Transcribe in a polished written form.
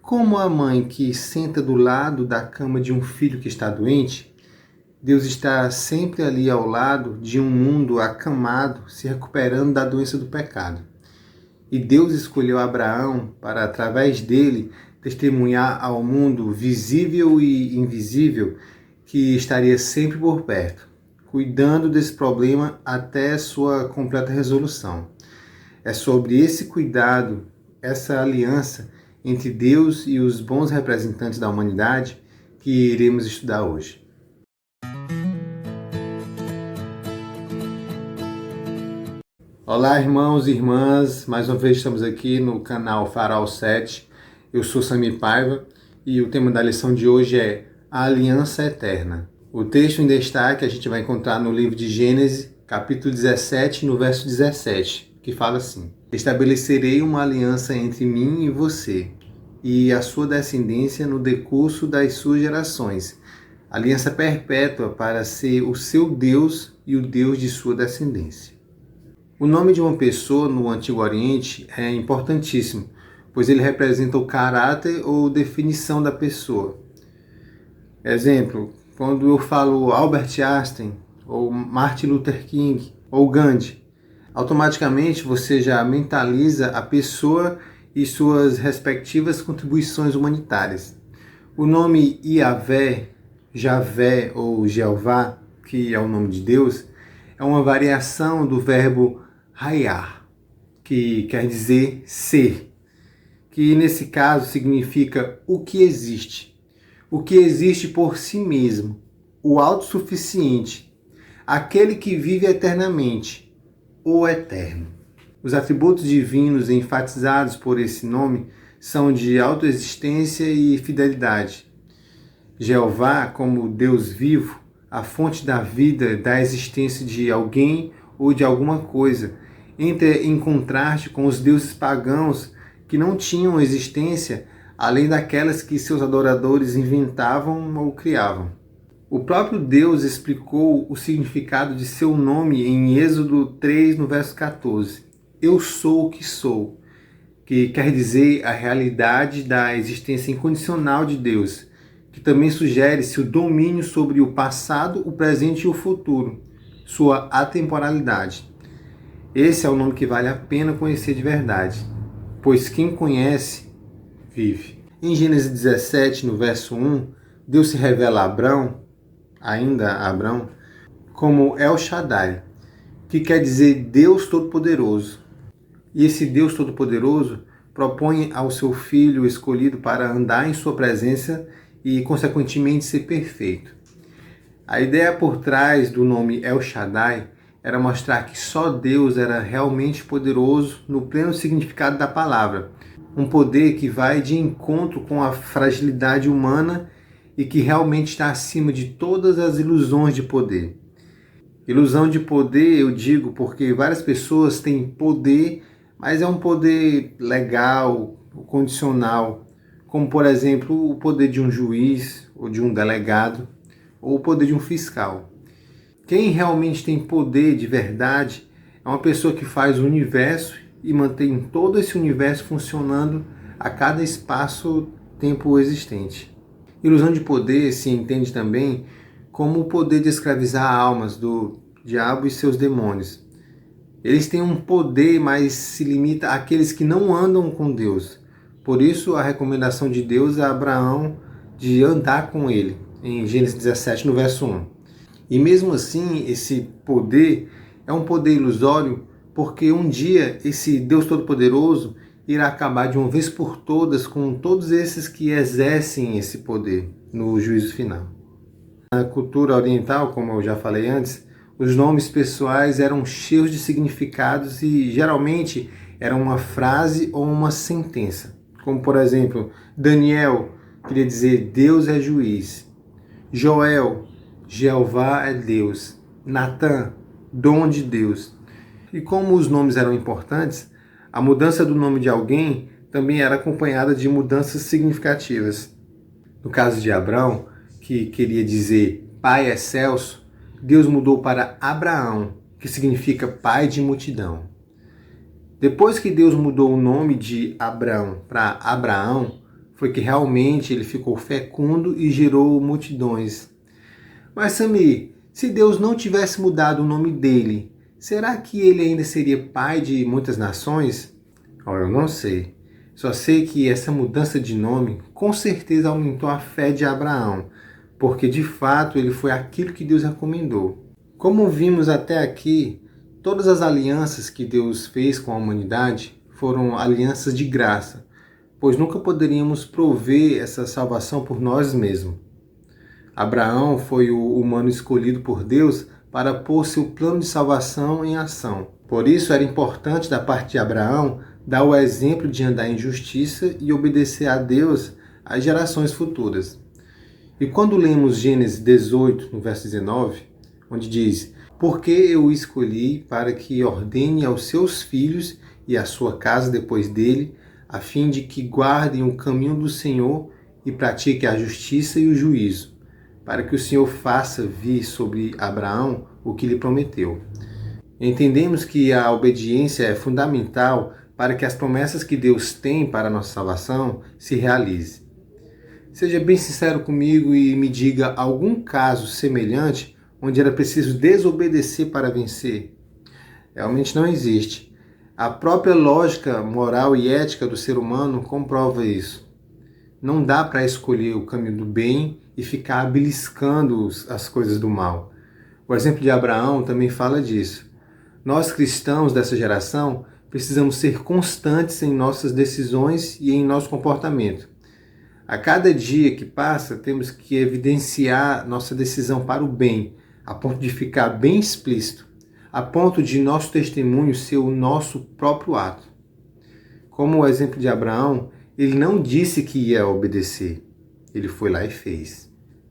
Como a mãe que senta do lado da cama de um filho que está doente, Deus está sempre ali ao lado de um mundo acamado, se recuperando da doença do pecado. E Deus escolheu Abraão para, através dele, testemunhar ao mundo visível e invisível que estaria sempre por perto, cuidando desse problema até sua completa resolução. É sobre esse cuidado, essa aliança entre Deus e os bons representantes da humanidade que iremos estudar hoje. Olá, irmãos e irmãs, mais uma vez estamos aqui no canal Farol 7. Eu sou Samir Paiva e o tema da lição de hoje é a Aliança Eterna. O texto em destaque a gente vai encontrar no livro de Gênesis, capítulo 17, no verso 17, que fala assim: Estabelecerei uma aliança entre mim e você, e a sua descendência no decurso das suas gerações, aliança perpétua para ser o seu Deus e o Deus de sua descendência. O nome de uma pessoa no Antigo Oriente é importantíssimo, pois ele representa o caráter ou definição da pessoa. Exemplo, quando eu falo Albert Einstein, ou Martin Luther King, ou Gandhi, automaticamente você já mentaliza a pessoa e suas respectivas contribuições humanitárias. O nome Yahvé, Javé ou Jeová, que é o nome de Deus, é uma variação do verbo Hayar, que quer dizer ser, que nesse caso significa o que existe por si mesmo, o autossuficiente, aquele que vive eternamente, o eterno. Os atributos divinos enfatizados por esse nome são de autoexistência e fidelidade. Jeová, como Deus vivo, a fonte da vida, da existência de alguém ou de alguma coisa, entra em contraste com os deuses pagãos que não tinham existência além daquelas que seus adoradores inventavam ou criavam. O próprio Deus explicou o significado de seu nome em Êxodo 3, no verso 14. Eu sou o que sou, que quer dizer a realidade da existência incondicional de Deus, que também sugere seu domínio sobre o passado, o presente e o futuro, sua atemporalidade. Esse é o nome que vale a pena conhecer de verdade, pois quem conhece, vive. Em Gênesis 17, no verso 1, Deus se revela a Abrão, ainda a Abrão, como El Shaddai, que quer dizer Deus Todo-Poderoso. E esse Deus Todo-Poderoso propõe ao seu Filho escolhido para andar em sua presença e, consequentemente, ser perfeito. A ideia por trás do nome El Shaddai era mostrar que só Deus era realmente poderoso no pleno significado da palavra. Um poder que vai de encontro com a fragilidade humana e que realmente está acima de todas as ilusões de poder. Ilusão de poder, eu digo, porque várias pessoas têm poder, mas é um poder legal, condicional, como, por exemplo, o poder de um juiz ou de um delegado, ou o poder de um fiscal. Quem realmente tem poder de verdade é uma pessoa que faz o universo e mantém todo esse universo funcionando a cada espaço-tempo existente. Ilusão de poder se entende também como o poder de escravizar almas do diabo e seus demônios. Eles têm um poder, mas se limita àqueles que não andam com Deus. Por isso, a recomendação de Deus a Abraão de andar com ele, em Gênesis 17, no verso 1. E mesmo assim, esse poder é um poder ilusório, porque um dia esse Deus Todo-Poderoso irá acabar de uma vez por todas com todos esses que exercem esse poder no juízo final. Na cultura oriental, como eu já falei antes, os nomes pessoais eram cheios de significados e geralmente eram uma frase ou uma sentença. Como, por exemplo, Daniel queria dizer Deus é juiz. Joel, Jeová é Deus. Natã, dom de Deus. E como os nomes eram importantes, a mudança do nome de alguém também era acompanhada de mudanças significativas. No caso de Abrão, que queria dizer Pai excelso, Deus mudou para Abraão, que significa pai de multidão. Depois que Deus mudou o nome de Abrão para Abraão, foi que realmente ele ficou fecundo e gerou multidões. Mas Samir, se Deus não tivesse mudado o nome dele, será que ele ainda seria pai de muitas nações? Oh, eu não sei. Só sei que essa mudança de nome com certeza aumentou a fé de Abraão, porque de fato ele foi aquilo que Deus recomendou. Como vimos até aqui, todas as alianças que Deus fez com a humanidade foram alianças de graça, pois nunca poderíamos prover essa salvação por nós mesmos. Abraão foi o humano escolhido por Deus para pôr seu plano de salvação em ação. Por isso era importante da parte de Abraão dar o exemplo de andar em justiça e obedecer a Deus às gerações futuras. E quando lemos Gênesis 18, no verso 19, onde diz: porque eu o escolhi para que ordene aos seus filhos e à sua casa depois dele, a fim de que guardem o caminho do Senhor e pratiquem a justiça e o juízo, para que o Senhor faça vir sobre Abraão o que lhe prometeu. Entendemos que a obediência é fundamental para que as promessas que Deus tem para a nossa salvação se realizem. Seja bem sincero comigo e me diga algum caso semelhante onde era preciso desobedecer para vencer. Realmente não existe. A própria lógica moral e ética do ser humano comprova isso. Não dá para escolher o caminho do bem e ficar beliscando as coisas do mal. O exemplo de Abraão também fala disso. Nós cristãos dessa geração precisamos ser constantes em nossas decisões e em nosso comportamento. A cada dia que passa, temos que evidenciar nossa decisão para o bem, a ponto de ficar bem explícito, a ponto de nosso testemunho ser o nosso próprio ato. Como o exemplo de Abraão, ele não disse que ia obedecer, ele foi lá e fez.